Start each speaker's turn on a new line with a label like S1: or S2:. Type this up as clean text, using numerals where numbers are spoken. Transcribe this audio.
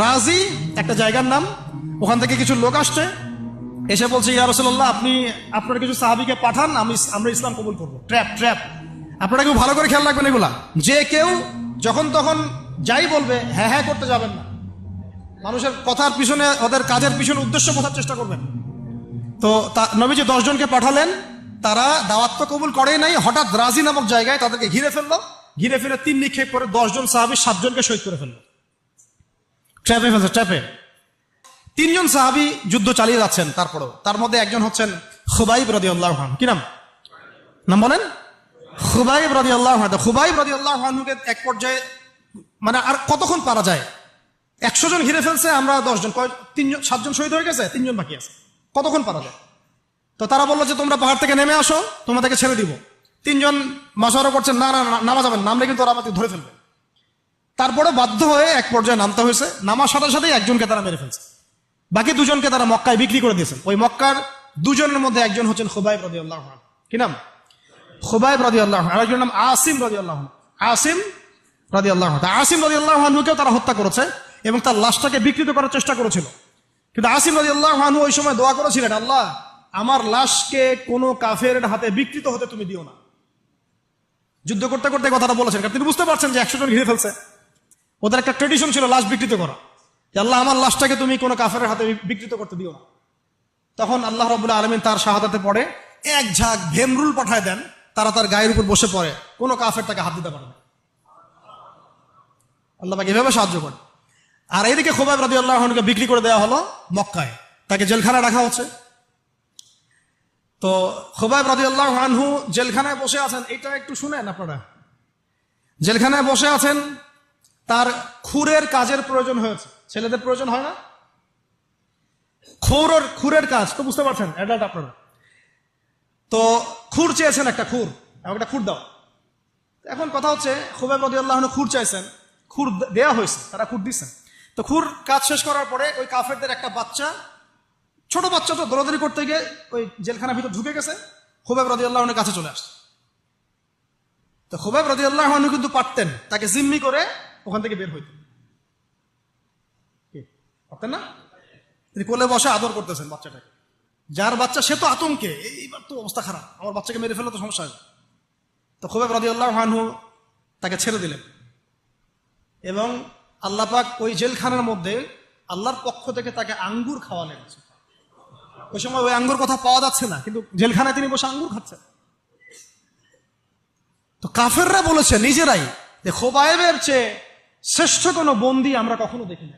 S1: রাজি একটা জায়গার নাম। ওখান থেকে কিছু লোক আসছে, এসে বলছে ইয়া রাসূলুল্লাহ, আপনি আপনার কিছু সাহাবীকে পাঠান, আমরা ইসলাম কবুল করবো। Trap trap. আপনারা কেউ ভালো করে খেয়াল রাখবেন এগুলা, যে কেউ যখন তখন যাই বলবে হ্যাঁ হ্যাঁ করতে যাবেন না। মানুষের কথার পিছনে, ওদের কাজের পিছনে উদ্দেশ্য বোঝার চেষ্টা করবেন। তো নবীজি 10 জনকে পাঠালেন, তারা দাওয়াত তো কবুল করেই নাই, হঠাৎ রাজি নামক জায়গায় তাদেরকে ঘিরে ফেললো। ঘিরে ফেলে 3 নিক্ষেপ করে 10 জন সাহাবী 7 জনকে শহীদ করে ফেললো। ট্র্যাপে ফেলছে, ট্র্যাপে। 3 জন সাহাবী যুদ্ধ চালিয়ে যাচ্ছেন, তারপরেও তার মধ্যে একজন হচ্ছেন খুবাইব রাদিয়াল্লাহু আনহু। কি নাম? নাম বলেন। খুবাইব রাদিয়াল্লাহু আনহু। খুবাইব রাদিয়াল্লাহু আনহুকে এক পর্যায়ে, মানে আর কতক্ষণ পারা যায়, 100 জন ঘিরে ফেলছে, আমরা 10 জন, 7 জন শহীদ হয়ে গেছে, 3 জন বাকি আছে, কতক্ষণ পারা যায়? তো তারা বললো যে তোমরা পাহাড় থেকে নেমে আসো, তোমাদেরকে ছেড়ে দিব। 3 জন মাশওয়ারা করছেন, না না নামা যাবেন, নামলে কিন্তু ওরা আমাকে ধরে ফেলবে। তারপরে বাধ্য হয়ে এক পর্যায়ে নামতে হয়েছে। নামার সাথে সাথেই একজনকে তারা মেরে ফেলছে, বাকি 2 জনকে তারা মক্কায় বিক্রি করে দিয়েছেন। ওই মক্কার 2 জনের মধ্যে একজন হচ্ছেন খুবাইব রাদিয়াল্লাহু আনহু। কি নাম? খুবাইব রাদিয়াল্লাহু আনহু। আরেকজনের নাম আসিম রাদিয়াল্লাহু আনহু। আসিম রাদিয়াল্লাহু আনহু। আসিম রাদিয়াল্লাহু আনহুকেও তারা হত্যা করেছে এবং তার লাশটাকে বিকৃত করার চেষ্টা করেছিল। কিন্তু আসিম রাদিয়াল্লাহু আনহু ওই সময় দোয়া করেছিলেন, আল্লাহ আমার লাশকে কোনো কাফেরের হাতে বিকৃত হতে তুমি দিও না। যুদ্ধ করতে করতে কথাটা বলেছেন, কারণ তিনি বুঝতে পারছেন যে 100 জন ঘিরে ফেলছে। ওদের একটা ট্রেডিশন ছিল লাশ বিকৃত করা, যে আল্লাহ আমার লাশটাকে তুমি কোনো কাফেরের হাতে বিকৃত করতে দিও না। তখন আল্লাহ রাব্বুল আলামিন তার শাহাদাতে পড়ে এক ঝাঁক ভেমরুল পাঠায় দেন, তারা তার গায়ের উপর বসে পড়ে, কোনো কাফের তাকে হাত দিতে পারে না। আল্লাহ পাক এভাবে সাহায্য করে। আর এইদিকে খুবাইব রাদিয়াল্লাহু আনহুকে বিক্রি করে দেওয়া হলো মক্কায়, তাকে জেলখানায় রাখা হচ্ছে। তো খুবাইব রাদিয়াল্লাহু আনহু জেলখানায় বসে আছেন, এটা একটু শুনেন আপনারা। জেলখানায় বসে আছেন, তার খুরের কাজের প্রয়োজন হয়েছে। ছেলেদের প্রয়োজন হয় না? খুরের কাজ তো বুঝতে পারছেন, অ্যাডাল্ট আপনারা। তো খুর চেয়েছেন, একটা খুর, আমাকে একটা খুর দাও। এখন কথা হচ্ছে খুবাইব রাদিয়াল্লাহু আনহু খুর চাইছেন, খুর দেয়া হয়েছে, তারা খুর দিচ্ছেন। তো খুর কাজ শেষ করার পরে ওই কাফেরদের একটা বাচ্চা, ছোট বাচ্চা, তো দৌড়াদৌড়ি করতে গিয়ে ওই জেলখানার ভিতর ঢুকে গেছে, খুবাইব রাদিয়াল্লাহু আনহুর কাছে চলে আসছে। তো খুবাইব রাদিয়াল্লাহু আনহু কিন্তু পারতেন তাকে জিম্মি করে ওখান থেকে বের হইতেন, পারতেন না? তিনি কোলে বসে আদর করতেছেন বাচ্চাটাকে, যার বাচ্চা সে তো আতঙ্কে, এইবার তো অবস্থা খারাপ, আমার বাচ্চাকে মেরে ফেলে তো সমস্যা হবে। তো খুবাইব রাদিয়াল্লাহু আনহু তাকে ছেড়ে দিলেন এবং আল্লাহ পাক ওই জেলখানার মধ্যে আল্লাহর পক্ষ থেকে তাকে আঙ্গুর খাওয়ালেন। ওই সময় ওই আঙ্গুর কথা পাওয়া যাচ্ছে না, কিন্তু জেলখানায় তিনি বসে আঙ্গুর খাচ্ছেন। তো কাফেররা বলেছে নিজেরাই যে খুবাইবের চেয়ে শ্রেষ্ঠ কোনো বন্দী আমরা কখনো দেখিনি।